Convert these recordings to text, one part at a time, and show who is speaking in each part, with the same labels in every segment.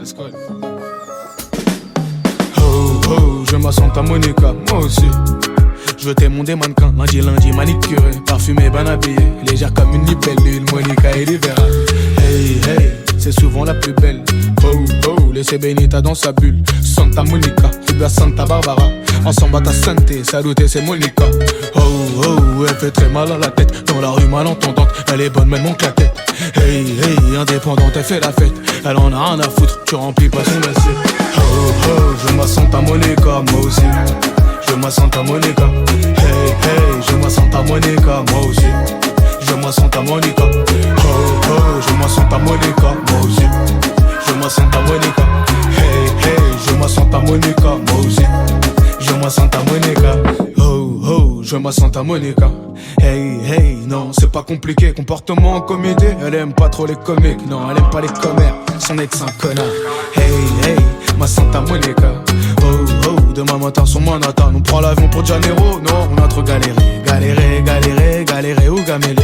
Speaker 1: Pascal. Oh oh, je me sens à Monica, moi aussi. Je t'ai mon mannequin, lundi manicuré, parfumé, bien habillé, légère comme une libellule, Monica et Rivera. Hey hey, c'est souvent la plus belle. Oh oh, laissez Benita dans sa bulle. Santa Monica, Fibia Santa Barbara. Ensemble à ta santé, saluté c'est Monica. Oh oh, elle fait très mal à la tête. Dans la rue malentendante, elle est bonne mais elle manque la tête. Hey hey, indépendante, elle fait la fête. Elle en a rien à foutre, tu remplis pas son assiette. Oh oh, je me sens à Monica, moi aussi. Je me sens à Monica. Hey hey, je me sens à Monica, moi aussi. Je me sens à Monica. Oh oh, je me sens à Monica, moi aussi. Je me sens à Monica. Hey hey, je me sens à Monica, moi aussi. Je me sens à Monica. Oh oh, je me sens à Monica. Hey hey, non c'est pas compliqué. Comportement en comité, elle aime pas trop les comiques. Non, elle aime pas les commères, son ex un connard. Hey hey, ma Santa Monica. Oh oh, demain matin sur Manhattan, on prend l'avion pour Janeiro. Non, on a trop galéré ou gamélé.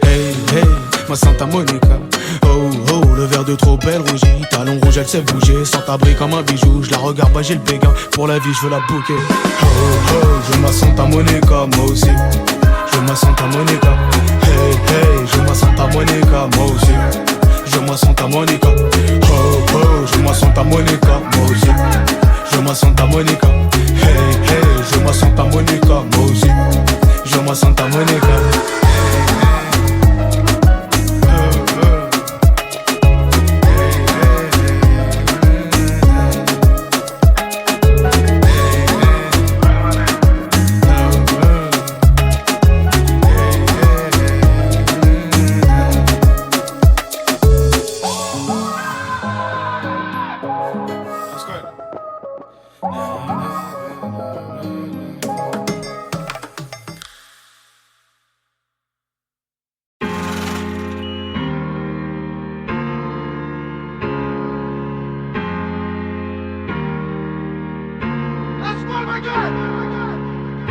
Speaker 1: Hey hey, ma Santa Monica. Oh oh, le verre de trop belle rougit. Talon rouge elle sait bouger, sans abri comme un bijou. Je la regarde, bah j'ai le béguin, pour la vie je veux la bouquer. Oh oh, je me sens à Monica, moi aussi. Je me sens à Monica. Hey hey, je me sens à Monica, moi aussi. Je me sens à Monica. Oh oh, je me sens à Monica, moi aussi. Je me sens à Monica. Hey hey, je me sens à Monica, moi aussi. Je me sens à Monica.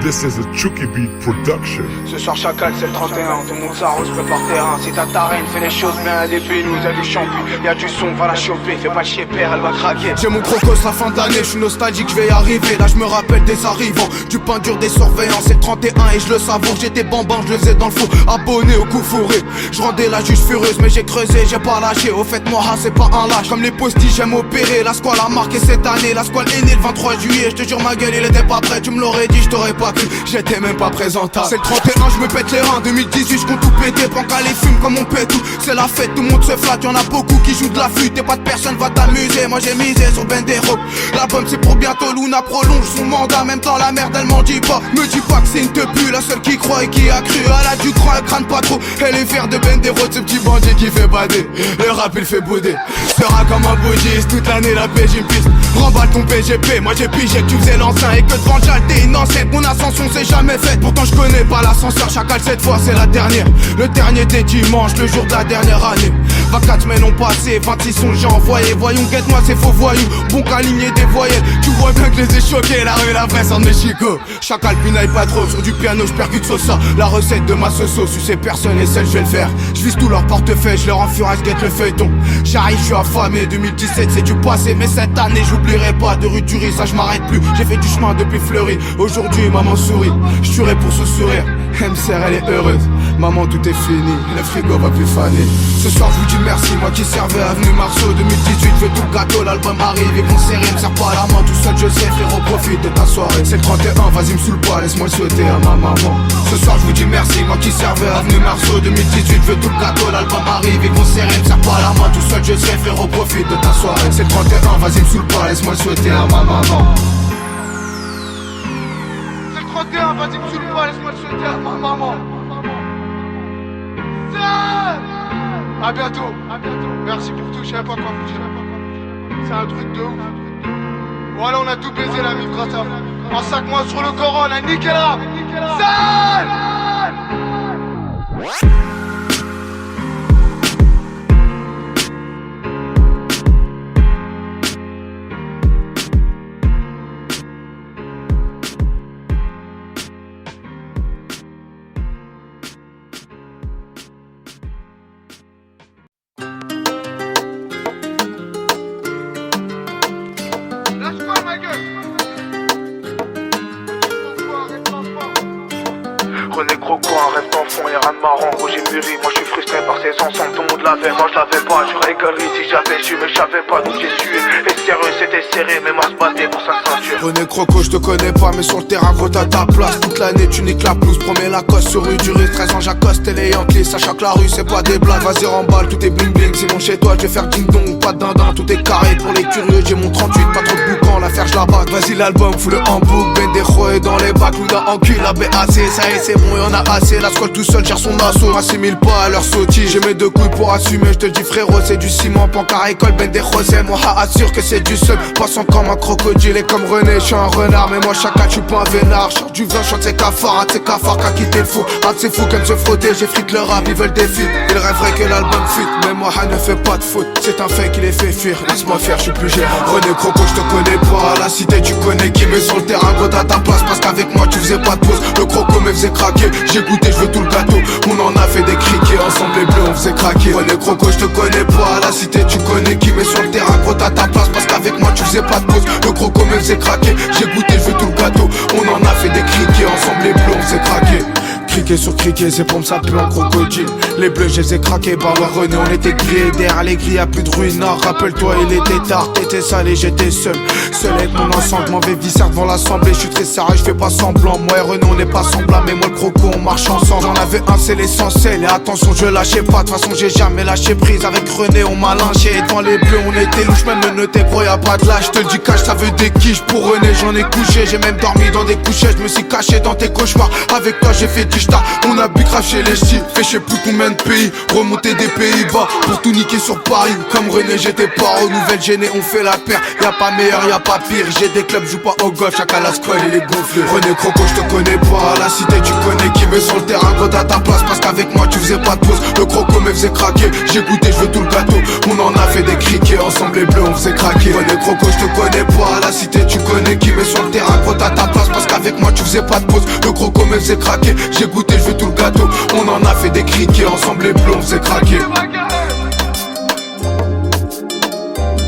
Speaker 2: This is a Chucky Beat production.
Speaker 3: Ce soir Chacal c'est le 31, tout le monde s'arrose, prépare terrain. Si t'as ta reine, fais les choses bien, début nous a du champi. Y'a du son, va la choper, fais pas chier père, elle va craquer.
Speaker 4: J'ai mon crocos la fin d'année, je suis nostalgique, je vais y arriver. Là je me rappelle des arrivants, du pain dur des surveillants. C'est le 31 et je le savoure, j'étais bambin, je le faisais dans le faux. Abonné au coup fourré, je rendais la juge furieuse. Mais j'ai creusé, j'ai pas lâché, au fait moi c'est pas un lâche. Comme les postiches j'aime opérer, la squale a marqué cette année. La squale est née le 23 juillet, je te jure ma gueule il était pas prêt. Tu me l'aurais dit, je t'aurais pas cru, j'étais même pas présentable. C'est le 31, je me pète les reins, 2018 je compte tout péter. Banque à les fume comme on pète tout. C'est la fête, tout le monde se flatte, y'en a beaucoup qui jouent de la flûte. Et pas de personne va t'amuser, moi j'ai misé sur Bendero. L'album c'est pour bientôt, Luna prolonge son mandat. Même dans la merde elle m'en dit pas. Me dis pas que c'est une tepu, la seule qui croit et qui a cru. Elle a du cran, elle crâne pas trop. Elle est fière de Bendero, ce petit bandit qui fait bader. Le rap il fait bouder. Sera comme un bouddhiste, toute l'année la PJ me piste. Remballe ton PGP, moi j'ai pigé que tu faisais l'ancien. Et que devant t'es une ancêtre, mon ascension c'est jamais faite. Pourtant je connais pas l'ascenseur, Chacal cette fois c'est la dernière. Le dernier des dimanches, le jour de la dernière année. 24 semaines ont passé, 26 sont j'ai envoyé. Voyons, guette-moi ces faux voyous, bon qu'aligner des voyelles. Tu vois bien que je les ai choqués, la rue la vraie sans de Mexico. Chacal pinaille pas trop, sur du piano je percute ça. La recette de ma soso, sucer personne et celle je vais le faire. Je vise tout leur portefeuille, je leur enfurai, je guette le feuilleton. J'arrive, je suis affamé, 2017 c'est du passé. Mais cette année j'oublierai pas de rue Turie, ça je m'arrête plus. J'ai fait du chemin depuis Fleury, aujourd'hui maman sourit. Je tuerai pour ce sourire, MCR elle est heureuse. Maman tout est fini, le frigo va plus faner. Ce soir je vous dis merci, moi qui servais avenue Marceau 2018, je veux tout le gâteau, l'album arrive, ils vont serrer, me serre pas la main, tout seul je sais frérot, profite de ta soirée. C'est le 31, vas-y me saoule pas, laisse-moi le souhaiter à ma maman. Ce soir je vous dis merci, moi qui servais avenue Marceau 2018, je veux tout le gâteau, l'album arrive, ils vont serrer, me serre pas la main, tout seul je sais frérot, profite de ta soirée. C'est le 31, vas-y me saoule pas, laisse-moi le souhaiter à ma maman. C'est le 31, vas-y me saoule pas, laisse-moi le souhaiter à ma maman. A bientôt, merci pour tout, je savais pas quoi vous dire. C'est un truc de ouf. Voilà, on a tout baisé la mif grâce à vous. En 5 mois sur le Coran, on a niqué le rap.
Speaker 3: mûri. Moi je suis frustré par ces ensembles, tout le monde l'avait, moi je l'avais pas. Je rigolerie si j'avais su, mais j'avais pas donc j'ai sué. Et sérieux c'était serré, mais moi se battait pour sa ceinture.
Speaker 4: René Croco, je te connais pas, mais sur le terrain gros t'as ta place. Toute l'année tu niques la pelouse, promets la cosse sur rue du risque. 13 ans j'accoste et les Yankees, sachant que la rue c'est pas des blagues. Vas-y remballe, tout est bling bling, sinon chez toi je vais faire ding dong. Pas de dindin, tout est carré pour les curieux. J'ai mon 38, pas trop de boucan, l'affaire je la bague. Vas-y l'album, fous le handbook, Bendejo est dans les bacs. Louda en cul, la BAC, ça y est c'est bon, y'en a assez. La squad tout seul gère son assaut, m'assimile pas à leur sotti. J'ai mes deux couilles pour assumer, je te le dis frérot, c'est du ciment. Pancart école, Bendejo c'est moi, assure que c'est du seul. Passant comme un crocodile et comme René, je suis un renard. Mais moi chacun tu pas un vénard. Chante du vin, chante ses cafards, de ces cafards qu'a quitté le fou. Un de ces fous qui aiment se frotter, j'effrite le rap, ils veulent des feats. Ils rêveraient que l'album fuite, mais moi ne fait pas de faute. C'est un fait qui les fait fuir, laisse-moi faire, je suis plus gérant. René Croco, je te connais pas, à la cité tu connais qui. Mais sur le terrain gros t'as ta place, parce qu'avec moi tu faisais pas de pause. Le croco me faisait craquer, j'ai goûté, je veux tout le gâteau. On en a fait des criquets, ensemble les bleus on faisait craquer. René Croco, je te connais pas, à la cité tu connais qui. Mais sur le terrain gros t'as ta place, parce qu'avec moi tu faisais pas de pause. Le croco me faisait craquer, j'ai goûté, je veux tout le gâteau. On en a fait des criquets, ensemble les bleus on faisait craquer. Criquet sur criquet, c'est pour me s'appeler en crocodile. Les bleus, je les ai craqués, bah ouais René, on était grillés. Derrière les grilles, y'a plus de ruines. Rappelle-toi, il était tard, t'étais sale et j'étais seul. Seul avec mon ensemble, m'avais viscère devant l'assemblée. Je suis très sérieux, je fais pas semblant. Moi et René, on n'est pas semblables, mais moi le croco, on marche ensemble. J'en avais un, c'est l'essentiel. Et attention, je lâchais pas, de toute façon, j'ai jamais lâché prise. Avec René, on m'a lynché. Et devant les bleus, on était louche, même le noté, gros, y'a pas de lâche. Je te le dis, cache, ça veut des quiches. Pour René, j'en ai couché, j'ai même dormi dans des couchettes. Je me suis caché dans tes cauchemars. Avec toi, j'ai fait du star. On a bicrave chez les ch'tis, fait je sais plus combien de pays. Remonter des Pays-Bas pour tout niquer sur Paris. Comme René j'étais pas aux nouvelles gênées, on fait la paire. Y'a pas meilleur, y'a pas pire. J'ai des clubs, joue pas au golf, chacun la squad il est gonflé. René Croco je te connais pas, à la cité tu connais qui. Mais sur le terrain gros t'as ta place, parce qu'avec moi tu faisais pas de pause. Le croco me faisait craquer, j'ai goûté, je veux tout le gâteau. On en a fait des criquets, ensemble les bleus on faisait craquer. René Croco je te connais pas, à la cité tu connais qui. Mais sur le terrain gros t'as ta place, parce qu'avec moi tu faisais pas de pause. Le croco me faisait craquer, j'ai goûté, je veux tout le gâteau. On en a fait des criquets, ensemble les bleus on faisait craquer.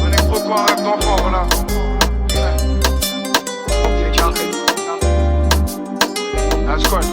Speaker 3: René Croco, un rêve d'enfant, voilà. C'est carré. La squad.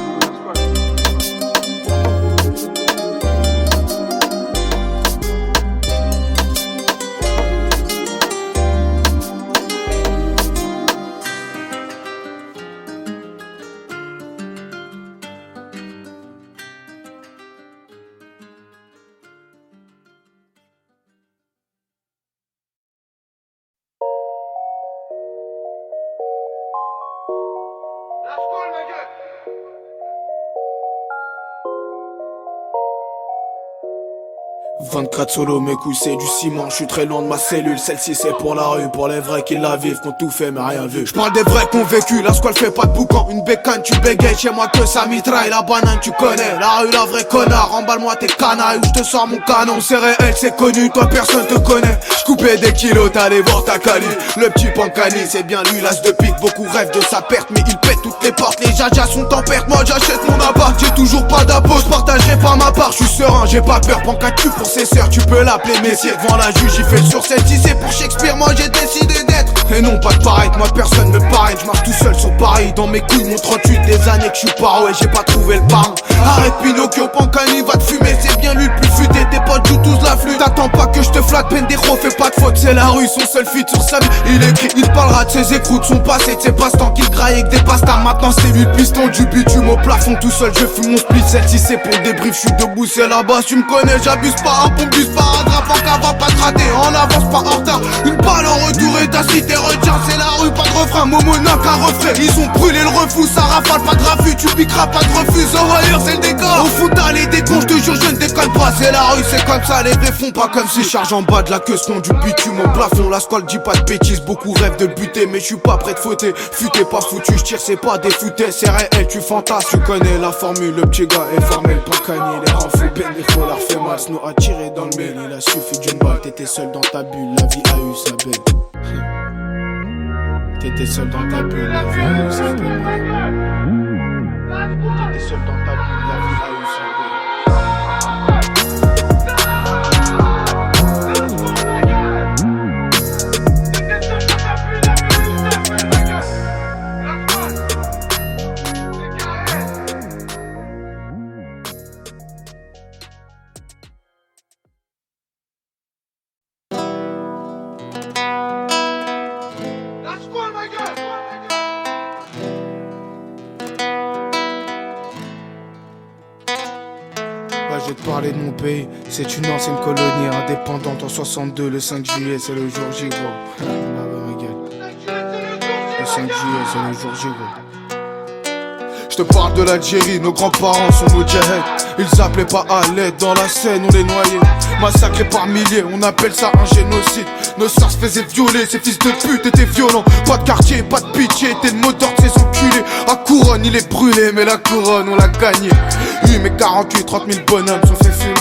Speaker 3: La squad, ma gueule.
Speaker 4: 24 solo, mes couilles c'est du ciment. Je suis très loin de ma cellule, celle-ci c'est pour la rue. Pour les vrais qui la vivent, qu'on tout fait mais rien vu. J'parle des vrais qu'on vécu, la squale fait pas de boucan. Une bécane, tu bégayes, chez moi que ça mitraille. La banane tu connais, la rue la vraie connard. Emballe-moi tes canailles ou je te sors mon canon. C'est réel, c'est connu, toi personne te connaît. J'coupais des kilos, t'allais voir ta cali. Le petit Pancani, c'est bien lui, l'as de pique. Beaucoup rêvent de sa perte, mais il pète toutes les portes. Les jajas sont en perte, moi j'achète mon appart. J'ai toujours pas d'appos, j'partagerai pas ma part. Je suis serein, j'ai pas peur, Pancani tu pour ses sœurs, tu peux l'appeler Messier. Devant la juge, il fait sur cette. Si c'est pour Shakespeare, moi j'ai décidé d'être. Et non, pas de pareil, moi personne me parraine. Je marche tout seul sur Paris, dans mes couilles, mon 38 des années que je suis paro et j'ai pas trouvé le parrain. Arrête Pinocchio, Pancani va te fumer, c'est bien lui le plus futé. Tes potes jouent tous la flûte. T'attends pas que je te flatte, Pendejo, fais pas de faute, c'est la rue, son seul feat sur Sam. Il écrit, il parlera de ses écroutes, son passé, de ses passe-temps qu'il graille avec des pastas. Maintenant c'est lui le piston du bitume au plafond, tout seul je fume mon split. Celle-ci c'est pour le débrief, je suis debout, c'est là-bas. Tu me connais, j'abuse pas, un pompus pas, un drap, en va pas te rater, en avance pas en retard. Une balle en retour et ta cité retiens, c'est la rue, pas de refrain, Momo n'a qu'un refrain. Ils ont brûlé le refou, ça rafale, pas de raffut, tu piqueras pas de refus. Oh ailleurs c'est le décor, au foot t'as les décons, je te jure je ne déconne pas. C'est la rue, c'est comme ça, les vrais font pas comme si. Charge en bas de la queue, son du bitume au plafond. La squale dit pas de bêtises, beaucoup rêvent de buter, mais je suis pas prêt de fauter. Futé pas foutu, je tire c'est pas des foutaises, c'est réel, tu fantasmes. Tu connais la formule, le petit gars est formel, Pancani, les rend fous, Pendejo leur fait mal. Snow a tiré dans le mail, il a suffi d'une balle. T'étais seul dans ta bulle, la vie a eu sa belle. T'étais seul dans ta bulle, la vie a eu sa belle. T'étais seul dans ta bulle, la vie a eu sa belle. vais te parler de mon pays. C'est une ancienne colonie indépendante en 62. Le 5 juillet, c'est le jour J, gros. Ah ouais, ma gueule. Le 5 juillet, c'est le jour J, gros. Je te parle de l'Algérie, nos grands-parents sont moudjaheds. Ils appelaient pas à l'aide, dans la Seine on les noyait. Massacrés par milliers, on appelle ça un génocide. Nos sœurs se faisaient violer, ces fils de pute étaient violents. Pas de quartier, pas de pitié, t'es le mot d'ordre, ces enculés. À Couronne, il est brûlé, mais la couronne, on l'a gagné. Oui, mais 48, 30 000 bonhommes sont fait fumer.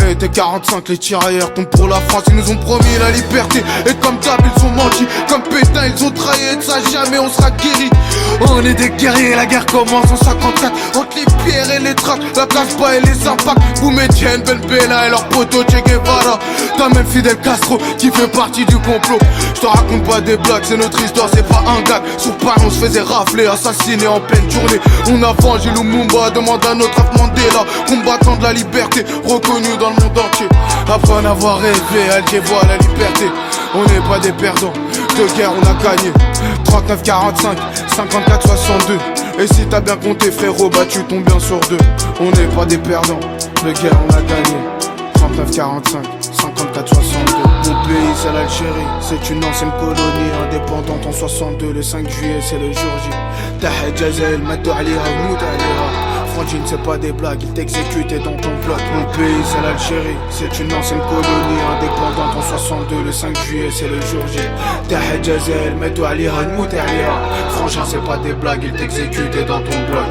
Speaker 4: Et t'es 45, les tirailleurs tombent pour la France. Ils nous ont promis la liberté, et comme d'hab, ils ont menti. Comme Pétain, ils ont trahi, et de ça jamais on sera guéri. On est des guerriers, la guerre commence en 54. Entre les pierres et les tracts, la place bas et les impacts. Boumedienne, Ben Bella et leur poteau Che Guevara. T'as même Fidel Castro qui fait partie du complot. Je te raconte pas des blagues, c'est notre histoire, c'est pas un gag. Sur Paris on se faisait rafler, assassiner en pleine journée. On a vengé Lumumba, demande à notre Mandela. Combattant de la liberté, reconnu dans le monde entier. Après en avoir rêvé, Alger voit la liberté. On n'est pas des perdants, de guerre on a gagné. 39-45, 54-62. Et si t'as bien compté frérot, bah tu tombes bien sur deux. On n'est pas des perdants, de guerre on a gagné. 39-45, 54-62. Mon pays c'est l'Algérie, c'est une ancienne colonie indépendante en 62. Le 5 juillet c'est le jour J. Tahad Jazel, Matou Aliha, Mout Aliha. Frangine c'est pas des blagues, ils t'exécutent dans ton bloc. Mon pays c'est l'Algérie, c'est une ancienne colonie indépendante en 62. Le 5 juillet c'est le jour J. Tahad Jazel, Matou Aliha, Mout Aliha. Frangine c'est pas des blagues, ils t'exécutent dans ton bloc.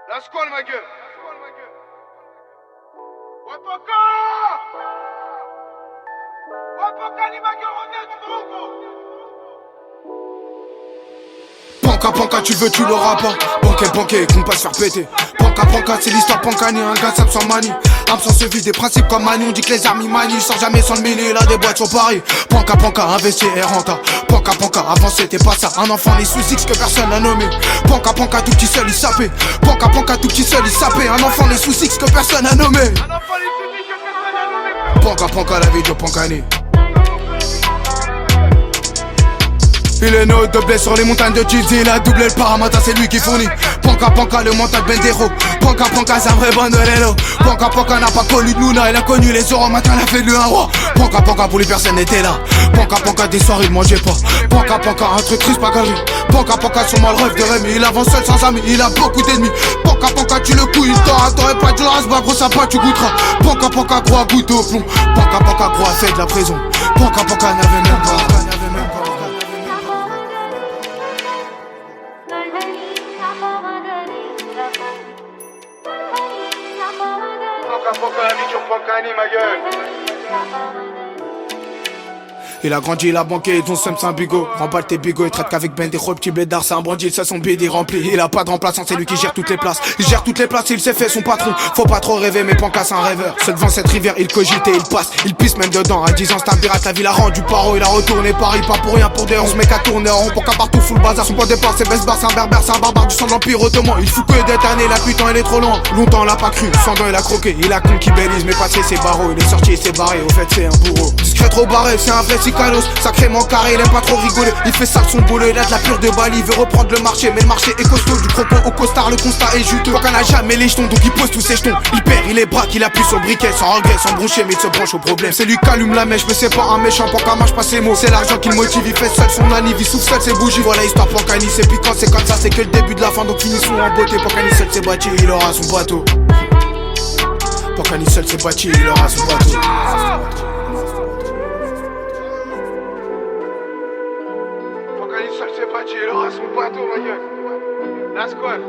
Speaker 3: La squale ma gueule. Ouais Panka ni ma gueule, reviens, tu veux gros.
Speaker 4: Panka Panka tu veux tu l'auras pas. Banquet qu'on passe faire péter. Panka c'est l'histoire Pankani. Un gars sans manie. Âme sans se vide des principes comme Manu. On dit que les armes manient sans jamais sans le mini. Là des boîtes sur Paris. Panka investir et renta. Panka avant c'était pas ça. Un enfant les sous X que personne n'a nommé. Panka tout petit seul il sapait. Panka tout petit seul il sapait. Un enfant les sous X que personne n'a nommé. Panka la vie de Pankani. Il est notre de blé sur les montagnes de Tizi. Il a doublé le paramata, c'est lui qui fournit. Panka, le mental Bendero. Panka, c'est un vrai bandolero. Panka n'a pas connu de Luna. Il a connu les euros, maintenant il a fait de lui un roi. Panka, pour lui personne n'était là. Panka, des soirs il mangeait pas. Panka, un truc triste, pas gagné. Panka, sur moi le rêve de Rémi. Il avance seul sans amis, il a beaucoup d'ennemis. Panka, tu le couilles, il t'aurais pas du rasba, gros sympa, tu goûteras. Panka, gros à goûter au plomb. Panka, gros a fait de la prison. Panka, n'avait même pas.
Speaker 3: Panka la vie sur Pankani ma gueule.
Speaker 4: Il a grandi, il a banqué, ton seum c'est un bigot. Remballe tes bigots, il traite qu'avec Ben des petit blédard, c'est un bandit, ça son bide il remplit. Il a pas de remplaçant, c'est lui qui gère toutes les places. Il gère toutes les places, il s'est fait son patron. Faut pas trop rêver, mais Panka c'est un rêveur. Seul devant cette rivière, il cogite et il passe. Il pisse même dedans, à 10 ans c'est un pirate, la ville a rendu paro. Il a retourné Paris, pas pour rien, pour des 11 mecs à tourner en rond. Panka partout, full bazar, son point de départ, c'est Besbar, c'est un berbère, c'est un barbare du sang de l'Empire ottoman. Il fout que d'être année, la putain il est trop loin. Longtemps l'a pas cru, sans dents il a croqué. Il a conquis Belize, mais passé ses barreaux. Il est sorti, il s'est barré, au fait c'est un bourreau. Discret trop barré, c'est un vrai sicalos. Sacrément carré, il aime pas trop rigoler. Il fait sale son boulot, il a de la pure de Bali. Il veut reprendre le marché, mais le marché est costaud. Du croco au costard, le constat est juteux. Panka n'a jamais les jetons, donc il pose tous ses jetons. Il perd, il est braque, il appuie sur le briquet. Sans regret, sans broncher, mais il se branche au problème. C'est lui qui allume la mèche, mais c'est pas un méchant. Panka marche pas ses mots, c'est l'argent qui le motive. Il fait seul son anniv, il souffle seul ses bougies. Voilà histoire Pankani, c'est piquant, c'est comme ça, c'est que le début de la fin. Donc finissons en beauté. Pankani seul s'est bâti, il aura son bateau. Pankani seul s'est bâti, il aura son bateau.
Speaker 3: Seul s'est bâti, il aura son bateau, ma gueule. La squale.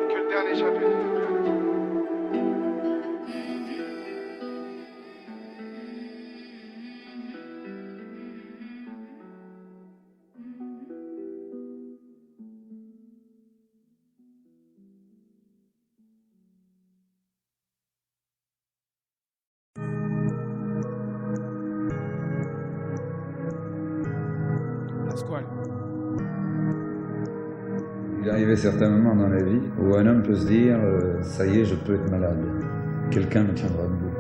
Speaker 3: Que le dernier chapitre.
Speaker 5: Il arrivait certains moments dans la vie où un homme peut se dire ça y est, je peux être malade. Quelqu'un me tiendra debout.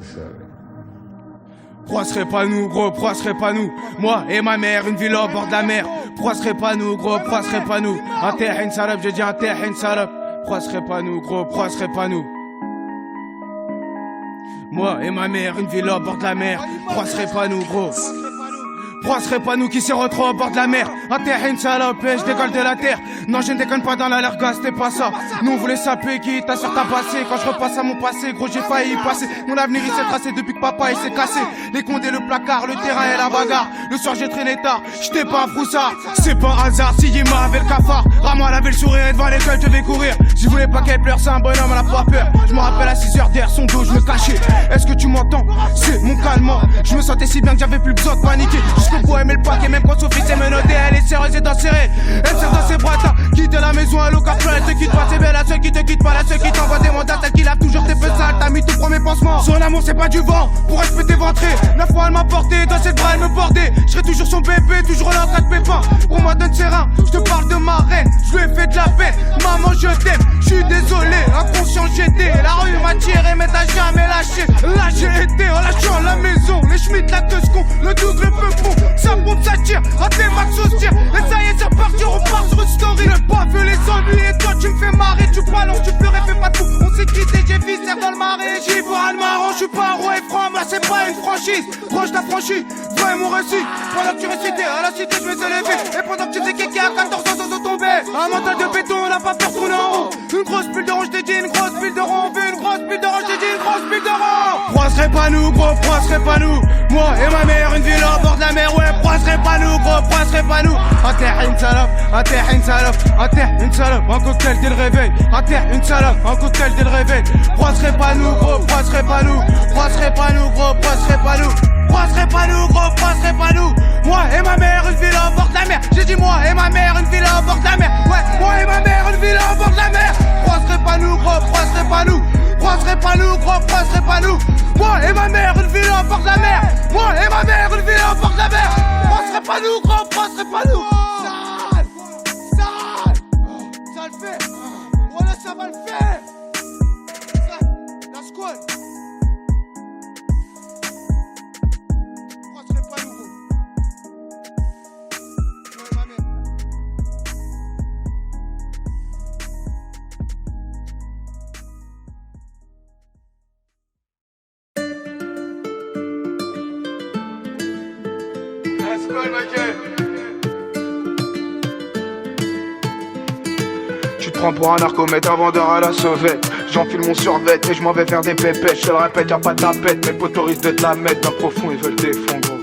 Speaker 5: C'est ça, ouais.
Speaker 4: Pourquoi serait pas nous, gros, pourquoi serait pas nous? Moi et ma mère, une villa au bord de la mer. Pourquoi serait pas nous, gros, pourquoi serait pas nous? Un terre, une salope, j'ai dit un terre, une salope. Pourquoi serait pas nous, gros, pourquoi serait pas nous? Moi et ma mère, une villa au bord de la mer. Pourquoi serait pas nous, gros? Pourquoi serait pas nous qui s'y retrouvent au bord de la mer? Un terre, une salope, et je décolle de la terre. Non, je ne déconne pas dans la larga, c'était pas ça. Nous on voulait saper qui t'a sur ta passé. Quand je repasse à mon passé, gros, j'ai failli y passer. Mon avenir il s'est tracé depuis que papa il s'est cassé. Les condés, le placard, le terrain et la bagarre. Le soir j'ai traîné tard, j'étais pas un froussard. C'est pas un hasard si il m'avait le cafard. Ramo avait le sourire et devant l'école je devais courir. Si je voulais pas qu'elle pleure, c'est un bonhomme, elle a pas peur. Je me rappelle à 6h derrière son dos, je me cachais. Est-ce que tu m'entends? C'est mon calmant. Je me sentais si bien que j'avais plus besoin de paniquer. Jusqu'au bout aimer le paquet, même quand Sophie s'est menottée, elle est sérieuse et dans serrée. Elle serre dans ses bras, t'as quitté la maison à l'eau car elle te quitte pas. C'est bien la seule qui te quitte pas, la seule qui t'envoie des mandats, celle qui lave toujours tes peu sales. T'as mis tout premier pansement. Son amour c'est pas du vent, pour elle je peux t'éventrer. 9 fois elle m'a porté, dans ses bras elle me bordait. Je serai toujours son bébé, toujours là en train de pépin. Pour moi donne ses reins, je te parle de ma reine. Je lui ai fait de la peine, maman je t'aime. Je suis désolé, inconscient j'étais. La rue m'a tiré mais t'as jamais lâché. Là j'ai été en lâchant la maison. Les Schmitt, la Teuscon, le double peupon. Ça pompe, ça tire, raté max au tir. Et ça y est c'est reparti, on repart sur une story. Le pas vu les ennuis et toi tu me fais marrer. Tu balances, tu pleurais, fais pas tout. On s'est quitté, j'ai viscère dans le marais. J'y vois le marron, je suis pas un roi et franc. Moi c'est pas une franchise, proche t'as franchi. Vrai mon récit, pendant que tu récitais à la cité je me suis levé. Et pendant que tu faisais kéké à 14 ans sans tomber. Un mental de béton, on n'a pas peur de tourner en haut. Une grosse bulle de rond, je t'ai dit une grosse bulle de rond. On veut une grosse bulle de rond, je t'ai dit une grosse bulle de rond. Pourquoi serait pas nous, gros, pourquoi serait pas nous? Moi et ma mère, une ville au bord de la mer. Ouais, pourquoi serait pas nous, gros, pourquoi serait pas nous? À terre, une salope, à terre, une salope, à terre, une salope, un cocktail dès le réveil. À terre, une salope, un cocktail dès le réveil. Pourquoi serait pas nous, gros, pourquoi serait pas nous? Pourquoi serait pas nous, gros, pourquoi serait pas nous? Pourquoi serait pas nous, gros, pourquoi serait pas nous? Moi et ma mère, une ville au bord de la mer. J'ai dit moi et ma mère, une ville au bord de la mer. Ouais, moi et ma mère, une ville au bord de la mer. Pourquoi serait pas nous, gros, pourquoi serait pas nous? Pourquoi serait pas nous, gros, pourquoi serait pas nous? Moi et ma mère, une ville au bord de la mer. Moi et ma mère, une ville au bord de la mer. Pourquoi serait pas nous, gros, pourquoi serait pas nous? Sale, sale, ça le fait. Voilà, ça va le faire. Ça, la squad. Pourquoi serait pas nous, gros? Moi et ma mère.
Speaker 3: Tu te prends pour un narcomètre, un vendeur à la sauvette. J'enfile mon survêt et je m'en vais faire des pépettes. Je te le répète, y'a pas de tapette. Mes potos risquent de te la mettre. D'un profond, ils veulent tes fonds, gros.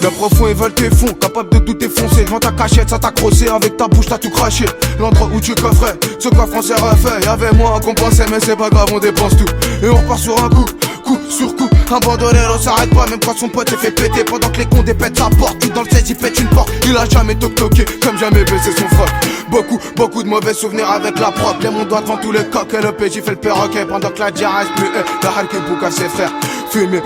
Speaker 4: D'un profond ils veulent tes fonds, capable de tout défoncer. Devant ta cachette, ça t'a crossé, avec ta bouche t'as tout craché. L'endroit où tu coffrais, ce coffre on s'est refait. Y'avait moins qu'on pensait mais c'est pas grave, on dépense tout. Et on repart sur un coup, coup sur coup. Un bandolero s'arrête pas même quand son pote est fait péter. Pendant que les cons dépètent sa porte, tout dans le 16 il pète une porte. Il a jamais toqué, comme jamais baissé son froc. Beaucoup de mauvais souvenirs avec la propre. Les mon doigt devant tous les coqs et le PJ fait le perroquet. Pendant que la diarrhée reste plus la harke bouca ses frères. Fumer,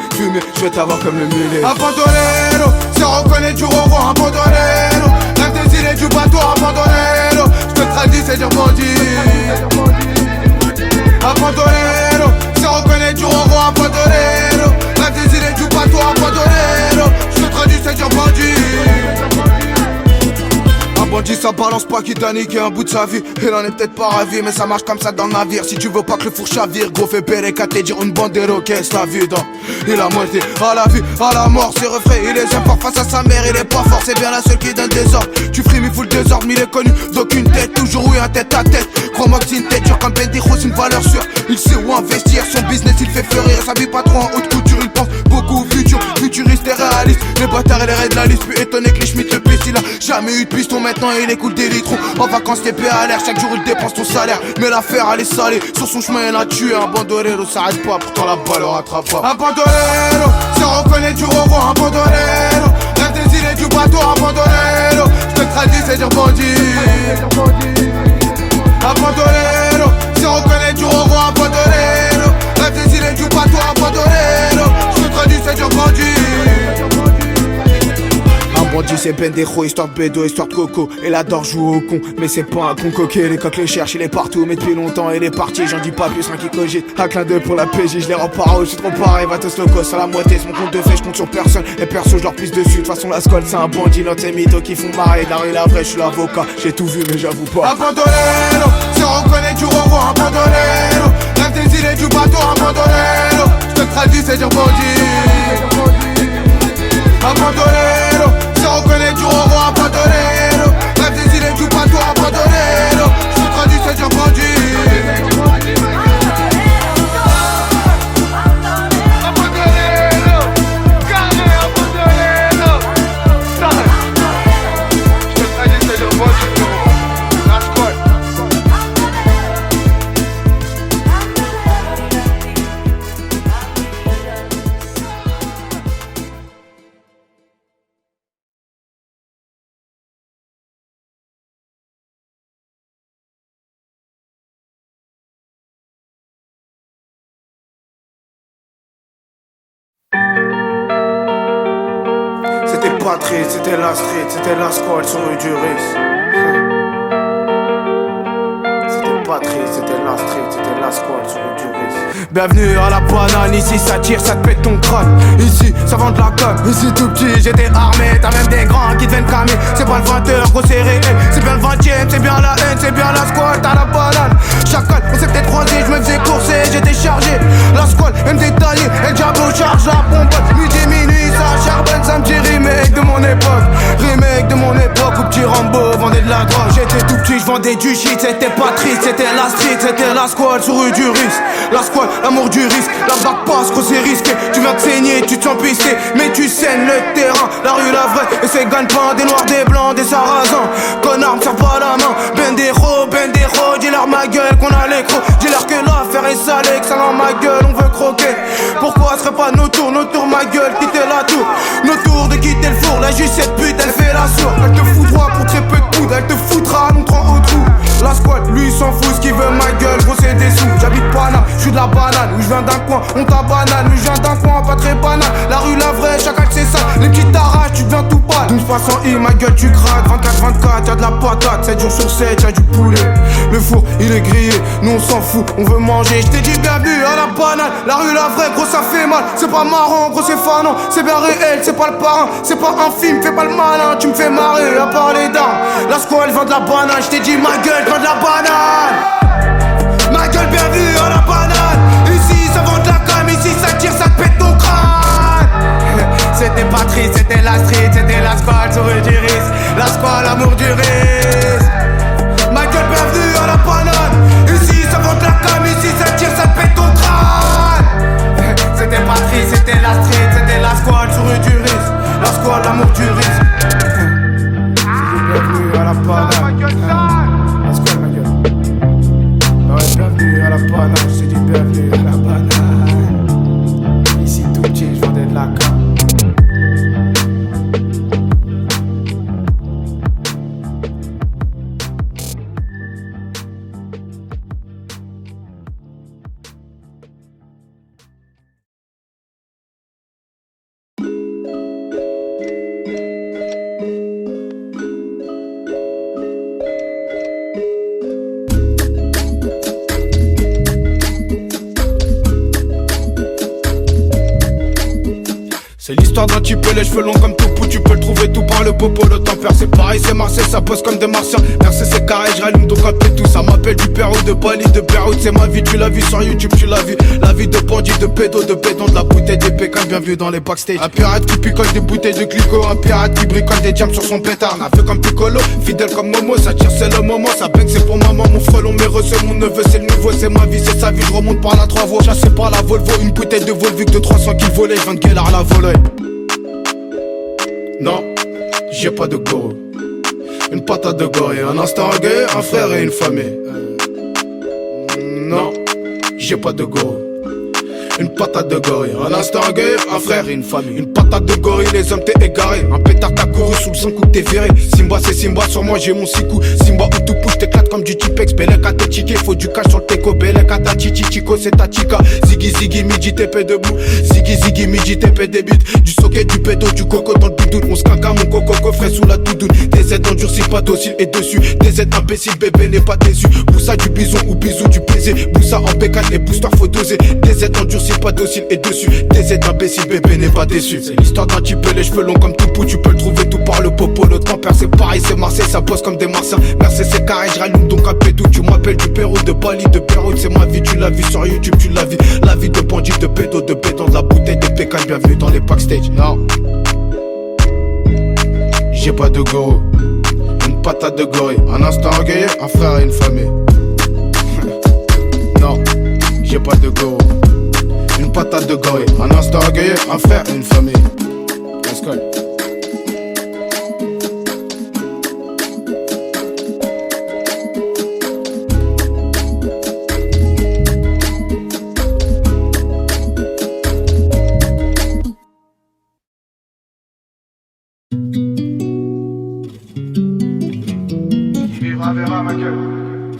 Speaker 4: je vais t'avoir comme le mulet. Un bandolero, c'est reconnaître du roi, un bandolero. Rêve des îles et du bateau, un bandolero. Je te traduis, c'est dire bandit. Un bandolero, c'est reconnaître du roi, un bandolero. Rêve des îles et du bateau, un bandolero. Je te traduis, c'est dire bandit. Un bandit ça balance pas qui t'a niqué un bout de sa vie. Il en est peut-être pas ravi mais ça marche comme ça dans le navire. Si tu veux pas que le four chavire, gros fais Bereka t'es dire une bandero qu'est-ce la vie dans. Il a moitié à la vie, à la mort, ses refrains il les aime fort face à sa mère, il est pas fort, c'est bien la seule qui donne des ordres. Tu frimes il fout le désordre, mais il est connu d'aucune tête, toujours oui un tête à tête. Crois-moi que c'est une tête dure comme Bendijo, c'est une valeur sûre. Il sait où investir, son business il fait fleurir. Ça vit pas trop en haute couture, il pense beaucoup au futur. Futuriste et réaliste, les bâtards et les raids de la liste. Plus étonné que les Schmitt le pisse, il a jamais eu de piston. Maintenant il écoule des litrons, en vacances t'es payé à l'air. Chaque jour il dépense ton salaire, mais l'affaire elle est salée. Sur son chemin il a tué un bandolero, s'arrête pas, pourtant la balle le rattrape pas. Un bandolero, ça reconnaît du roi, un bandolero. Rêve des îles et du bateau, un bandolero. Je te traduis, c'est dire bandit. Un bandolero, ça reconnaît du roi, un bandolero. Rêve des îles et du bateau, un bandolero. Je te traduis, c'est dire bandit. On dit c'est Bendejo, histoire de bédo, histoire de coco. Et la dor joue au con, mais c'est pas un con coquet. Les coques les cherchent, il est partout, mais depuis longtemps il est parti. J'en dis pas plus, rien qui cogite. Un clin d'œil pour la PJ, je les rends paro, je suis trop pareil. Va tous locos à la moitié, c'est mon compte de fait, je compte sur personne. Et perso, je leur pisse dessus. De toute façon, la scolte c'est un bandit, notre c'est mythos qui font marrer. De la rue, la vraie, je suis l'avocat. J'ai tout vu, mais j'avoue pas.
Speaker 3: Abandonnez-le, si on reconnaît, tu revois, abandonnez-le. Rêve des îles et du bateau, abandonnez-le. Je te traduis, c'est dire bandit. Abandonnez-le, si on reconnaît, tu revois, abandonnez-le. Rêve des îles et du bateau, abandonnez-le. Je te traduis, c'est dire bandit.
Speaker 4: C'était pas triste, c'était la street, c'était la squad sur rue du Riz. C'était pas triste, c'était la street, c'était la squad sur rue du Riz. Bienvenue à la banane, ici ça tire, ça te pète ton crâne. Ici ça vend de la coque, ici tout petit j'étais armé. T'as même des grands qui deviennent cramer. C'est pas le 20h, gros c'est réel. C'est bien le 20ème, c'est bien la haine, c'est bien la squad à la banane. Chacal, on s'est peut-être croisé, je me faisais courser, j'étais chargé. La squad, elle me détaillait, et le diablo charge la pompe. Midi, minuit, ça charbonne, ça me dit remake de mon époque. Remake de mon époque, où petit Rambo vendait de la drogue. J'étais tout petit, je vendais du shit, c'était pas triste, c'était la street, c'était la squad sur rue du Riz. La squad, l'amour du risque, la bague passe, gros c'est risqué. Tu viens de saigner, tu te sens pisté, mais tu saignes le terrain. La rue, la vraie, et c'est gagne-pain, des noirs, des blancs, des sarrasins. Connard, me serre pas la main. Bendejo, dis-leur ma gueule qu'on a l'écro. Dis-leur que l'affaire est salée, que ça dans ma gueule, on veut croquer. Pourquoi serait pas nos tours, ma gueule, quitter la tour. Nos tours de quitter le four, la juste cette pute, elle fait la sourde. Elle te foudroie pour très peu de poudre, elle te foutra, nous au trou. La squad, lui s'en fout, ce qu'il veut ma gueule, gros c'est des sous. J'habite Paname, j'suis de la banane, où j'viens d'un coin, on t'a banane, lui j'viens d'un coin, pas très banal. La rue, la vraie, chacun c'est ça, les petites t'arrachent, tu deviens tout pâle. 12 fois sans I, ma gueule tu craques, 24-24, y'a de la patate, 7 jours sur 7, y'a du poulet. Le four, il est grillé, nous on s'en fout, on veut manger. J't'ai dit bienvenue à la banane, la rue, la vraie, gros ça fait mal. C'est pas marrant, gros c'est fanant, c'est bien réel, c'est pas le parrain. C'est pas un film, fais pas le malin, tu me fais marrer à part les dames. La squad, elle vend de la banane, j't'ai dit ma gueule, vend de la banane. Ma gueule, bienvenue à la banane. Ici ça vend de la com, ici ça tire, ça te pète ton crâne. C'était pas triste, c'était la street, c'était la squad sur rue du Riz. La squad, l'amour du Riz. Ma gueule, bienvenue à la banane. Ici ça vend de la com, ici ça tire, ça te pète ton crâne. C'était pas triste, c'était la street, c'était la squad sur rue du Riz. La squad, l'amour du Riz. Bienvenue à la banane. La squad, ma gueule. Ouais, bienvenue à la banane, je t'ai dit bienvenue à la banane. Ici tout petit, je vendais de la canne.
Speaker 1: C'est l'histoire d'un type, les cheveux longs comme tout pou. Tu peux le trouver tout par le popo, le tempère. C'est pareil, c'est Marseille, ça pose comme des martiens. Percé c'est carré, je rallume donc un peu tout. Ça m'appelle du Pérou, de Bali, de Beyrouth. C'est ma vie, tu l'as vu sur YouTube, tu l'as vu. La vie de bandit, de pédo, de béton, de la bouteille des pécans, bienvenue dans les backstage. Un pirate qui picole des bouteilles de clico. Un pirate qui bricole des diams sur son pétard. Un peu comme Piccolo, fidèle comme Momo. Ça tire, c'est le moment, ça bec, c'est pour maman. Mon frelon, mes receux, mon neveu, c'est le nouveau. C'est ma vie, c'est sa vie, je remonte par la 3 voies. Chassé par la Volvo, une bouteille de Volvic de 300 qui volait. Je viens de Guélard la volée. Non, j'ai pas de go. Une patate de gorille, un instant gay, un frère et une famille. Non, j'ai pas de go. Une patate de gorille, un instant gay, un frère et une famille. Une patate de gorille, les hommes t'es égaré. Un pétard t'as couru
Speaker 4: sous le 5 coups t'es verré. Simba c'est Simba, sur moi j'ai mon 6 coups. Simba ou tout pousse, t'éclates comme du Tipex. Belek à te tiquer, faut du cash sur le teco. Belek à ta chichi, chico c'est ta chica. Ziggy ziggy midi t'épée debout. Ziggy ziggy midi t'épée des buts. Du socket, du pédo, du coco dans le bidou. On se caca mon coco coffret sous la doudoune. DZ endurci, pas docile et dessus. DZ imbécile, bébé n'est pas déçu. Boussa du bison ou bisou du baiser. Boussa en bécane, les boosters faut doser. DZ endurci, pas docile et dessus. DZ imbécile, bébé n'est pas déçu. C'est l'histoire d'un type, les cheveux longs comme tout pou. Tu peux le trouver tout par le popo. Le temps perd, c'est pareil, c'est Marseille, ça bosse comme des Martiens. Merci, c'est carré, je rallume donc un pédou. Tu m'appelles du Pérou, de Bali, de Pérou. C'est ma vie, tu l'as vu sur YouTube, tu l'as vu. La vie de bandit, de pédo, de béton, de la bouteille de pécan. Bienvenue dans les backstage. Non, j'ai pas de go. Une patate de gorille, un instant orgueilleux, un frère et une famille. Non, j'ai pas de go. Une patate de gorille, un instant orgueilleux, un frère et une famille. Let's go.
Speaker 3: Verra ma gueule,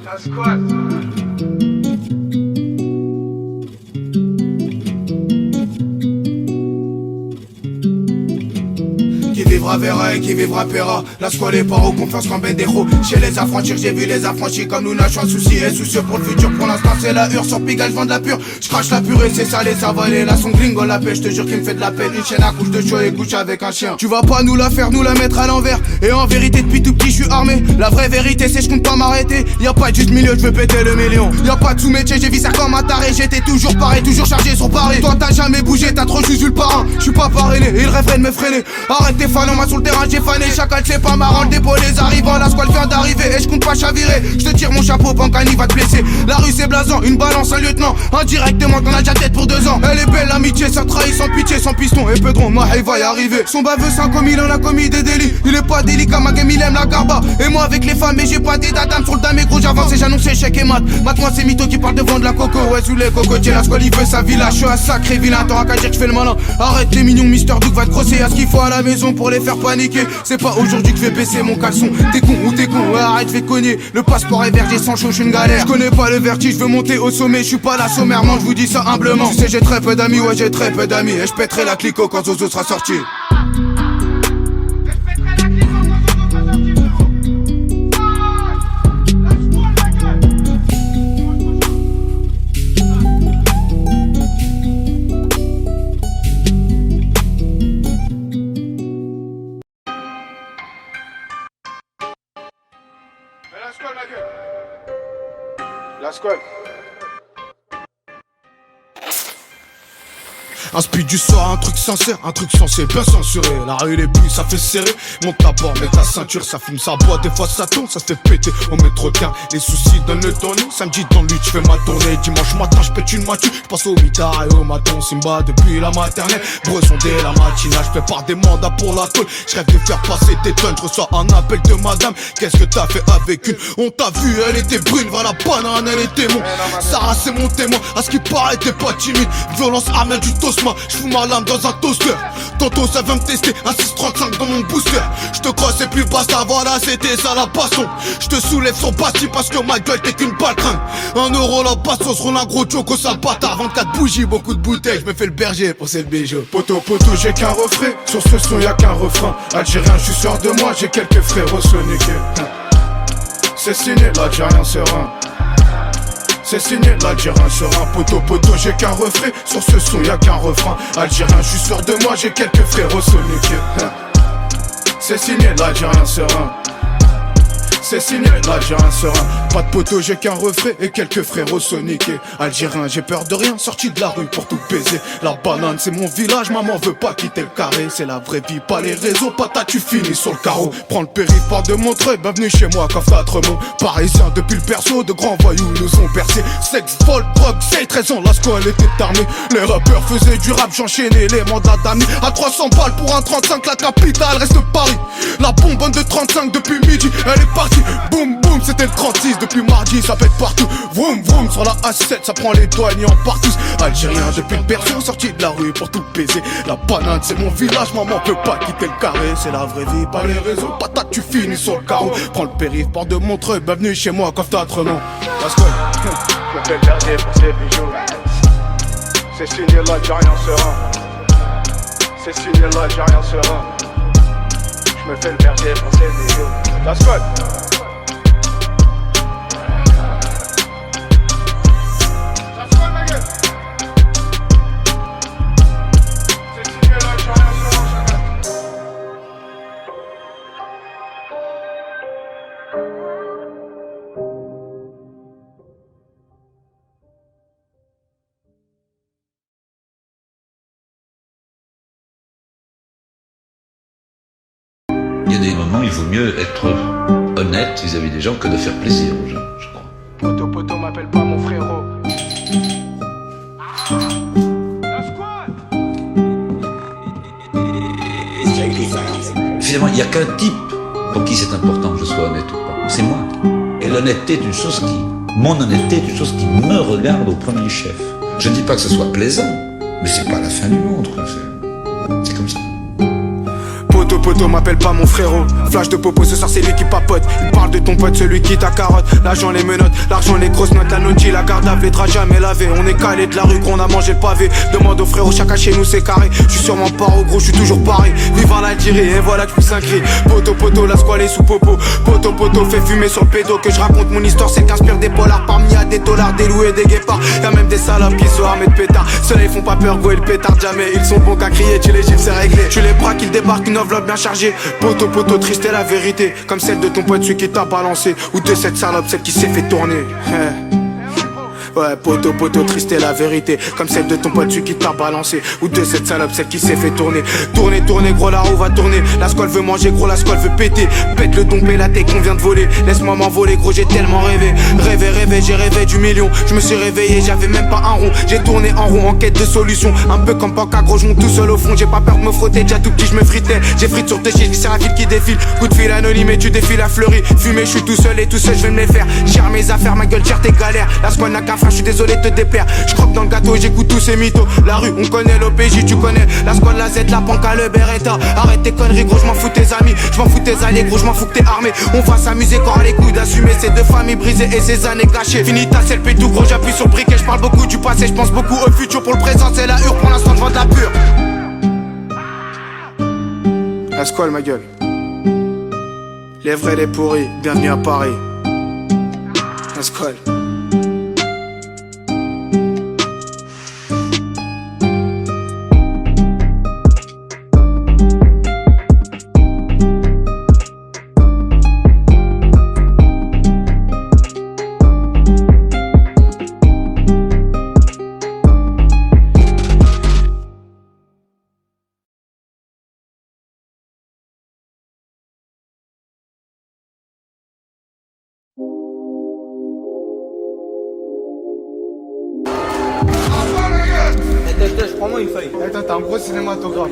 Speaker 3: la squad.
Speaker 4: Qui vivra verra et qui vivra paiera. La squale est pas aux confiance qu'en Bédéro. Chez les affranchis, j'ai vu les affranchis comme nous nage en souci et soucieux pour le futur. Pour l'instant c'est la hure, sur Pigalle je vends de la pure. Je crache la purée, c'est salé, ça valait. Là son gringo la pêche, je te jure qu'il me fait de la peine. Une chaîne à couche de chaud et couche avec un chien. Tu vas pas nous la faire, nous la mettre à l'envers. Et en vérité depuis tout petit je suis armé. La vraie vérité c'est je compte pas m'arrêter. Y'a pas de juste milieu, je veux péter le million. Y'a pas de sous-métier, j'ai vu ça comme un taré. J'étais toujours pareil, toujours chargé sur Paris. Toi t'as jamais bougé, t'as trop juste vu le parrain. Je suis pas parrainé, il rêverait de me freiner. Arrête tes fans, moi sur le terrain j'ai fané. Chacal c'est pas marrant, le dépôt les arrivants. La squale vient d'arriver et je compte pas chavirer. Je te tire mon chapeau, Bancani va te blesser. La rue c'est blasant, une balance, un lieutenant. Indirectement t'en as déjà tête pour 2 ans. Elle est belle l'amitié, ça trahit sans pitié, sans piston. Et Pedron, il va y arriver. Son baveux c'est un commis, il en a commis des délits. Il est pas délicat, ma game il aime la garba. Et moi avec les femmes, mais j'ai pas d'état d'âme. Sur le dame et gros j'avance et j'annonce échec et mat. Mat-moi c'est mytho qui parle de vendre la coco. Ouais sous les cocotiers, la squale il veut sa villa. Je suis un sacré vilain, t'auras qu'à dire que je fais le malin. Arrête les mignons, Mister Duke va te grosser. Y'a ce qu'il faut à la maison pour les faire paniquer. C'est pas aujourd'hui que je vais baisser mon caleçon. T'es con ou t'es con, ouais, arrête, je vais cogner. Le passeport est vergé sans chaud, je suis une galère. Je connais pas le vertige, je veux monter au sommet. Je suis pas là sommairement, je vous dis ça humblement. Tu sais j'ai très peu d'amis, ouais j'ai très peu d'amis. Et je pèterai la clico quand Zozo sera sorti.
Speaker 3: La squad.
Speaker 4: Un speed du soir, un truc sincère, un truc censé bien censuré. La rue les pluies, ça fait serrer. Monte ta barre, mets ta ceinture, ça fume, ça boit. Des fois ça tourne, ça se fait péter. On met trop tard, les soucis donnent le tourner. Samedi dans le lit, je fais ma tournée. Dimanche matin, je pète une mature. Je passe au mitard et au maton. Simba depuis la maternelle. Bresson dès la matinale, je fais par des mandats pour la colle. Je rêve de faire passer tes tonnes. Je reçois un appel de madame. Qu'est-ce que t'as fait avec une? On t'a vu, elle était brune, va la banane, elle était mon. Sarah c'est mon témoin, à ce qui paraît t'es pas timide. Violence amène du tosma. Je fous ma lame dans un toaster. Tantôt ça veut me tester, un 635 dans mon booster. Je te crois c'est plus basta, voilà c'était ça la passion. Je te soulève sur bâti parce que ma gueule t'es qu'une baltringue. 1 euro la passos, roule un gros choco sale bâtard. 24 bougies, beaucoup de bouteilles, je me fais le berger pour cette bijou.
Speaker 3: Poto poto j'ai qu'un refrain, sur ce son y'a qu'un refrain. Algérien je suis sûr de moi, j'ai quelques frérots soniqués. C'est signé, l'Algérien serein. C'est signé, l'Algérien serein. Poto poto j'ai qu'un refrain, sur ce son y'a qu'un refrain. Algérien je suis sûr de moi, j'ai quelques frérots soniqués. C'est signé, l'Algérien serein. C'est signé, l'Algérien serein. Pas de poteau, j'ai qu'un refrain et quelques frérots soniqués. Algérien, j'ai peur de rien, sorti de la rue pour tout baiser. La banane, c'est mon village, maman veut pas quitter le carré. C'est la vraie vie, pas les réseaux, patate, tu finis sur le carreau. Prends le périph' par de Montreuil, bienvenue chez moi, coffre à Tremont. Parisien depuis le perso, de grands voyous nous ont percé. Sexe, vol, drogue, c'est 13 ans, la squale était armée. Les rappeurs faisaient du rap, j'enchaînais les mandats d'amis. À 300 balles pour un 35, la capitale reste Paris. La bonbonne de 35 depuis midi, elle est partie.
Speaker 4: Boum boum, c'était le 36 depuis mardi, ça pète partout. Vroom vroom, sur la A7, ça prend les douaniers en partout. Algérien depuis le berceau, sorti de la rue pour tout baiser. La banane c'est mon village, maman peut pas quitter le carré. C'est la vraie vie, pas les réseaux, patate tu finis sur le carreau. Prends le périph', porte de Montreuil, bienvenue chez moi, coffre t'as nom. Parce que
Speaker 3: je me fais le berger pour ces bijoux. C'est signé l'Algérien serein. C'est signé l'Algérien serein. Je me fais le berger pour ces bijoux. That's good.
Speaker 6: Il y a des moments où il vaut mieux être honnête vis-à-vis des gens que de faire plaisir aux gens, je crois.
Speaker 3: Poto poto m'appelle pas mon frérot.
Speaker 6: Finalement, il n'y a qu'un type pour qui c'est important que je sois honnête ou pas. C'est moi. Et l'honnêteté est une chose mon honnêteté est une chose qui me regarde au premier chef. Je ne dis pas que ce soit plaisant, mais c'est pas la fin du monde, quoi. C'est comme ça.
Speaker 4: Poto poto m'appelle pas mon frérot. Flash de popo ce soir c'est lui qui papote. Il parle de ton pote, celui qui t'a carotte. L'argent les menottes, l'argent les grosses notes. La notie, la garde à les draps jamais lavé. On est calé de la rue qu'on a mangé le pavé. Demande aux frérot, chacun chez nous c'est carré. Je suis sûrement pas au gros, je suis toujours paré. Vivant l'Algérie et voilà que je pousse un cri. Poto poto, la squale est sous popo. Poto poto fait fumer sur le pédo. Que je raconte mon histoire, c'est qu'inspire des polars. Parmi y'a des dollars, des loups et des guépards. Y'a même des salopes qui sont armés de pétards. Ceux-là ils font pas peur, go et le pétard jamais. Ils sont bons qu'à crier, tu les gifles c'est réglé. Tu les bras qu'ils débarquent, une enveloppe bien chargée. Poto poto triste est la vérité. Comme celle de ton pote celui qui t'a balancé. Ou de cette salope celle qui s'est fait tourner. Ouais, poto poto triste est la vérité. Comme celle de ton pote celui qui t'a balancé. Ou de cette salope celle qui s'est fait tourner. Tourner tourner gros la roue va tourner. La squale veut manger gros la squale veut péter. Pète le dompé la tête qu'on vient de voler. Laisse-moi m'envoler gros j'ai tellement rêvé. Rêvé j'ai rêvé du million. Je me suis réveillé j'avais même pas un rond. J'ai tourné en rond en quête de solution. Un peu comme Panka gros je monte tout seul au fond. J'ai pas peur de me frotter déjà tout petit je me fritais. J'ai frite sur tes chiens c'est la ville qui défile. Coup de fil anonyme et tu défiles à fleurie. Fumé je suis tout seul et tout seul je vais me les faire. Gère mes affaires ma gueule gère tes galères. La squale n'a qu'un frère je suis désolé de te déplaire. Je croque dans le gâteau j'écoute tous ces mythos. La rue on connaît l'OPJ tu connais. La squale la Z la Panka le Beretta. Arrête tes conneries gros je m'en fous tes amis. Je m'en fous tes alliés gros je m'en fous que t'es armé. On va s'amuser quand les coups d'assumer. Ces deux familles brisées et ces années gâchées. Fini ta selfie tout gros j'appuie sur le briquet. Je parle beaucoup du passé je pense beaucoup au futur. Pour le présent c'est la hure pour l'instant je vends de la pure. La squale ma gueule. Les vrais les pourris. Bienvenue à Paris. La squale.
Speaker 1: Prends-moi une feuille.
Speaker 4: Attends, t'es un gros cinématographe.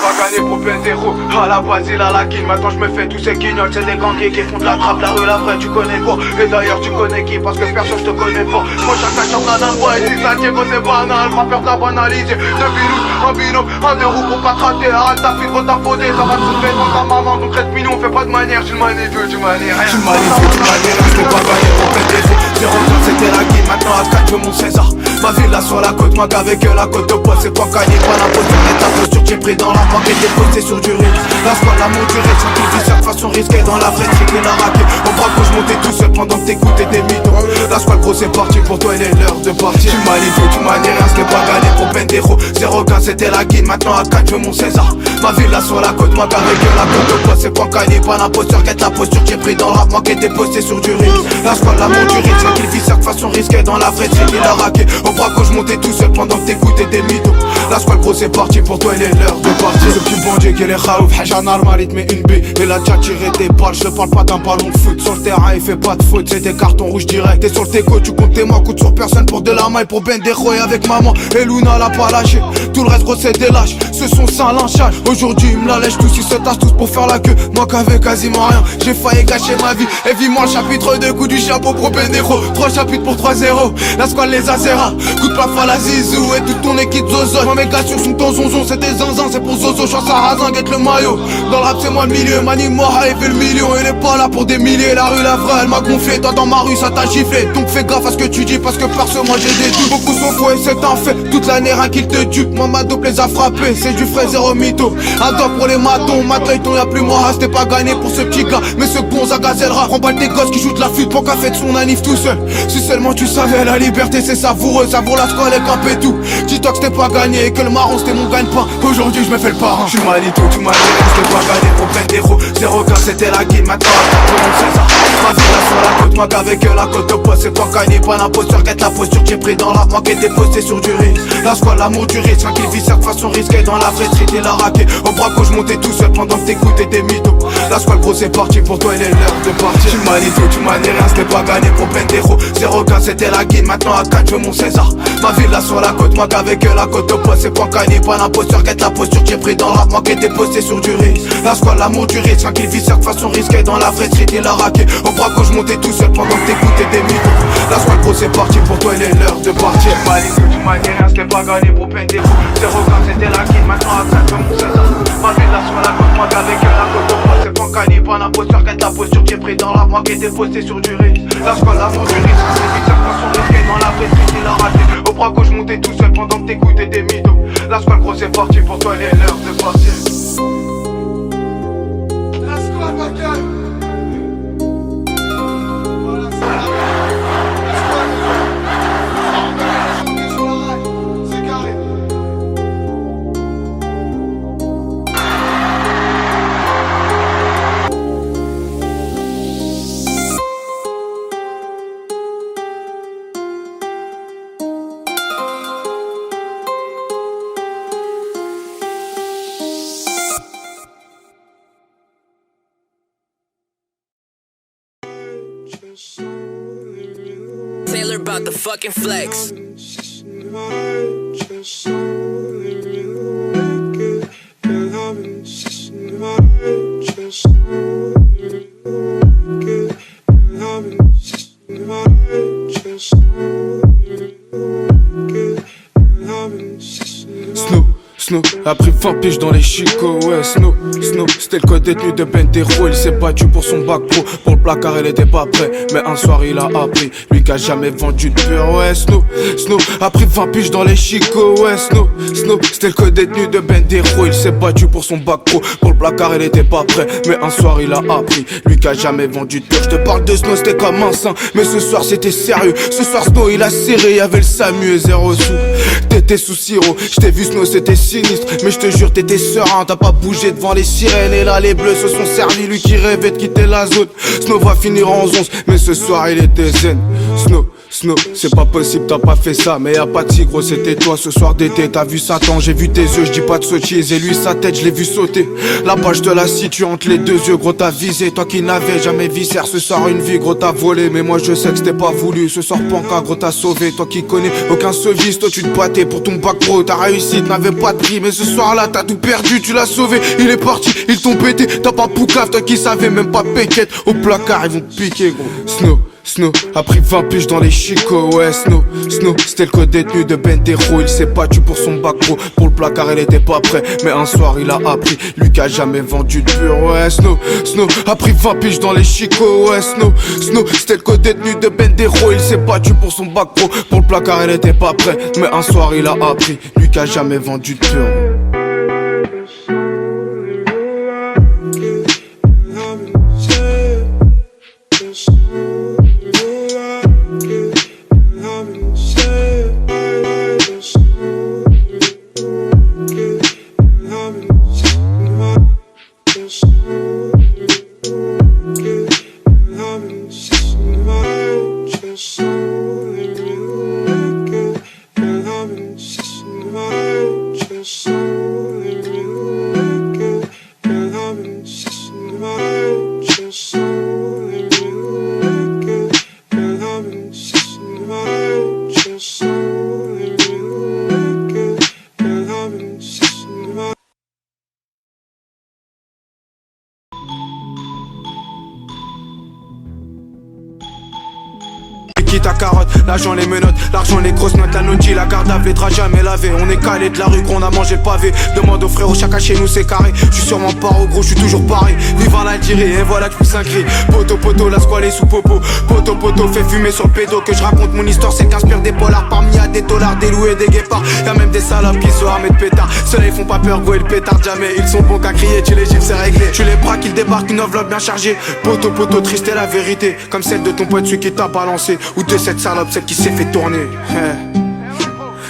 Speaker 3: Pas gagné pour Bendero, à la base il a la guine. Maintenant je me fais tous ces guignols, c'est des ganguiers qui font de la trappe. La rue la vraie tu connais quoi. Et d'ailleurs tu connais qui, parce que personne je te connais pas. Moi chacun chante d'un bois et si ça Diego c'est banal. Pas peur de la banaliser. Deux binous, un binôme, un deux roues pour pas te rater. Arrête ta fille, gros ta faudé. Ça va te faire dans ta maman, donc reste mignon, on fait pas de manière. Tu le manipules, tu manières rien.
Speaker 4: Tu manipules, tu manières, je pas gagné pour Bendero. 0-4 c'était la guine, maintenant à 4 je veux mon César. Ma ville là sur la côte, moi qu'avec la côte de poids. C'est pas gagné, pas la posture, mais ta posture j'ai pris dans la banque et t'es posté sur du rythme. La squale a monturé, sans tout vie, cette façon risquée dans la vraie trique et la raquée. On croit que je montais tout seul pendant que t'écoutais des mythos. La squale gros c'est parti, pour toi il est l'heure de partir. Tu manipules, tu manières rien, ce qui est pas gagné pour Bendero. 0-15 c'était la guine, maintenant à 4 je veux mon César. Ma ville là sur la côte, moi qu'avec la côte de poids. C'est pas gagné, pas l'imposteur, guette la posture j'ai pris dans la banque et t'es posté sur du rythme. La squale a monturé, sans qu'il vit cette façon risquée dans la vraie trique et la raquée. On croit que je montais tout seul pendant que t'écoutais des mythos. La squale gros c'est parti, pour toi il est l'heure de partir. Le petit bandit qui est les khaouf, Hajan Armarit mais une B. Il a déjà tiré des balles, je parle pas d'un ballon de foot. Sur le terrain il fait pas de faute, c'est des cartons rouges direct. Et sur le teco, tu comptes tes mains, coûte sur personne pour de la maille, pour Bendero et avec maman. Et Luna l'a pas lâché, tout le reste gros c'est des lâches. Ce sont sans lynchage, aujourd'hui ils me la lèchent tous, ils se tâchent tous pour faire la queue. Moi qu'avec quasiment rien, j'ai failli gâcher ma vie. Et vis-moi le chapitre 2, coup du chapeau pro Bendero. 3 chapitres pour 3-0, la squale les azera. Coup de plaf à la zizou et toute ton équipe zozo. Moi mes gars sur son ton zonzon, c'est des zinzins, c'est pour Zozo. Chance à Razin, guette le maillot. Dans le rap c'est moi le milieu, Mani Moha il fait le million. Il est pas là pour des milliers, la rue la vraie elle m'a gonflé. Toi dans ma rue ça t'a giflé, donc fais gaffe à ce que tu dis parce que perso moi j'ai des doutes. Beaucoup sont faux et c'est un fait, toute l'année rien qu'il te dupe. Moi ma dope les a frappés, c'est du frais zéro mytho. Un dope pour les matons, ton y'a plus moi, c'était pas gagné pour ce petit gars. Mais ce bon zagazellera, prends pas tes gosses qui jouent de la flûte pour qu'a fait de son anif tout seul. Si seulement tu savais, la liberté c'est savoureux, savoure la squale et camp et tout. Dis-toi que c'était pas gagné et que le marron c'était mon gagne-pain. Aujourd'hui je me fais le parrain. Je suis Manito, tu m'as dit que c'était pas gagné pour Bendero. 0-15 c'était la guide, maintenant tout le monde sait ça. Ma vie là sur la côte, moi qu'avec la côte de poste, c'est pas gagné, pas l'imposture, guette la posture, j'ai pris dans la main qui était posté sur du risque. La squale, l'amour du risque, un qu'il vit cette façon risquée dans la vraie street, il a raqué. Au braco, je montais tout seul pendant que t'écoutais des mythos. La squale gros c'est parti pour toi, il est l'heure de partir. Je suis Manito, tu m'as dit rien, c'était pas gagné pour Bendero. 0-15 c'était la guide, maintenant à 4 je veux mon César. Ma ville là sur la côte, moi qu'avec la côte de poste, c'est pas gagné, pas l'imposture, guette la posture, j'ai pris dans la main qui était posté sur du risque. La squale, l'amour du risque, un qu'il vit cette façon risquée dans la vraie street, il a raqué. Au braco, je montais tout seul pendant que t'écoutais des mythos. La squale gros c'est parti pour toi, il est l'heure de partir. Manito, tu m'as dit rien, c'était pas gagné pour Bendero. 0-15 c'était la guide, maintenant à 4 je veux mon César. Ma ville là sur la côte, moi qu'avec la côte de poste, c'est pas gagné, pas l'imposture, guette la posture, j'ai pris dans la main qui était posté sur du risque. La squale, l'amour du risque, un qu'il vit cette façon risquée dans la vraie street, il a raté. Au braco, je montais tout seul pendant que t'écoutais des mythos. La squale gros c'est parti pour toi, il est l'heure de partir. La squale bacale. Voilà, c'est la squale. C'est carré.
Speaker 7: Taylor about the fucking flex.
Speaker 1: Snow a pris 20 piges dans les chicots, ouais Snow, c'était le code détenu de Bendero. Il s'est battu pour son bac pro, pour le placard il était pas prêt. Mais un soir il a appris, lui qui a jamais vendu de pur, ouais Snow a pris 20 piges dans les chicots, ouais Snow, c'était le code détenu de Bendero. Il s'est battu pour son bac pro, pour le placard il était pas prêt. Mais un soir il a appris, lui qui a jamais vendu de pur. Je te parle de Snow, c'était comme un saint, mais ce soir c'était sérieux. Ce soir Snow il a serré, y'avait le Samu et 0 sous. T'étais sous sirop, j't'ai vu Snow c'était sinistre. Mais je te jure t'étais serein, t'as pas bougé devant les sirènes. Et là les bleus se sont servis, lui qui rêvait de quitter la zone. Snow va finir en 11, mais ce soir il était zen. Snow, c'est pas possible, t'as pas fait ça. Mais y'a pas de si gros, c'était toi ce soir d'été. T'as vu Satan, j'ai vu tes yeux, je dis pas de sottises. Et lui sa tête, je l'ai vu sauter. La page de la situe entre les deux yeux, gros t'as visé. Toi qui n'avais jamais viscère, ce soir une vie, gros t'as volé. Mais moi je sais que c'était pas voulu, ce soir Panka, gros t'as sauvé. Toi qui connais aucun service, toi tu te battais pour ton bac pro. T'as réussi, t'avais pas de prix, mais ce soir là t'as tout perdu, tu l'as sauvé. Il est parti, ils t'ont pété, t'as pas poucave, toi qui savais même pas péquette. Au placard ils vont te piquer gros. Snow a pris 20 piges dans les chicots, ouais Snow, c'était le code détenu de Bendero. Il s'est battu pour son bac pro, pour le placard il était pas prêt. Mais un soir il a appris, lui qui a jamais vendu de pur, ouais Snow a pris 20 piges dans les chicots, ouais Snow, c'était le code détenu de Bendero. Il s'est battu pour son bac pro, pour le placard il était pas prêt. Mais un soir il a appris, lui qui a jamais vendu de pur.
Speaker 8: Just
Speaker 4: qui ta carotte, l'agent les menottes, l'argent les grosses notes, la naughty, la garde à les draps jamais lavés. On est calé de la rue qu'on a mangé le pavé. Demande aux frères, chacun chez nous c'est carré. J'suis sûrement pas au gros, j'suis toujours pareil. Vivant l'Algérie, et voilà que j'pousse un cri. Poto poto, la squale est sous popo. Poto poto, fait fumer sur le pédo. Que je raconte mon histoire, c'est qu'inspire des polars. Parmi y'a des dollars, des loups et des guépards. Y'a même des salopes qui sont armés de pétards. Ceux-là ils font pas peur, go et le pétard jamais. Ils sont bons qu'à crier, tu les gifles c'est réglé. Tu les bras qu'ils débarquent, une enveloppe bien chargée. Poto poto, triste est la vérité. Comme celle de ton pote, celui qui t'a balancé. Ou de cette salope, celle qui s'est fait tourner.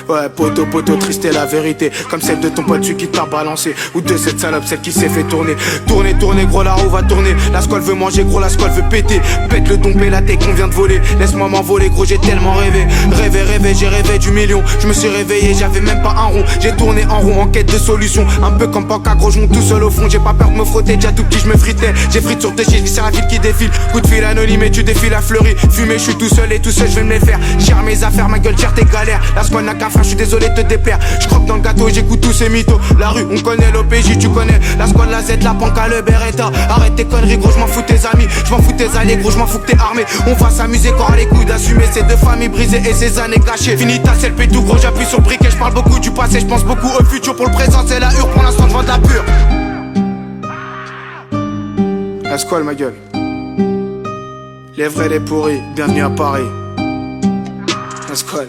Speaker 4: Ouais, poto poto, triste est la vérité. Comme celle de ton pote, celui qui t'a balancé. Ou de cette salope, celle qui s'est fait tourner. Tourner, tourner, gros, la roue va tourner. La squale veut manger, gros, la squale veut péter. Pète le dompé, la tête qu'on vient de voler. Laisse-moi m'envoler, gros, j'ai tellement rêvé. Rêvé, rêvé, j'ai rêvé du million. Je me suis réveillé, j'avais même pas un rond. J'ai tourné en rond en quête de solution. Un peu comme Panka, gros, je monte tout seul au fond. J'ai pas peur de me frotter, déjà tout petit, je me fritais. J'ai frite sur tes chiffres, c'est la ville qui défile. Coup de fil anonyme et tu défiles à fleurie. Fumé, je suis tout seul et tout seul, je vais me les faire. Gère mes affaires, ma gueule, gère tes galères. La squale n'a qu'à faire, je suis désolé de te déplaire. Je croque dans le gâteau, j'écoute tous ces mythos. La rue, on connaît l'OPJ, tu connais. La squale, la Z, la Panka, le Beretta. Arrête tes conneries, gros, je m'en fous tes amis. Je m'en fous tes alliés, gros, je m'en fous que t'es armé. On va s'amuser quand les coups d'assumer ces deux familles brisées et ces années gâchées. Fini ta selfie tout gros, j'appuie sur le briquet. Je parle beaucoup du passé, je pense beaucoup au futur. Pour le présent, c'est la hure, pour l'instant, je vends de la pure. La squale, ma gueule. Les vrais, les pourris, bienvenue à Paris. La squale.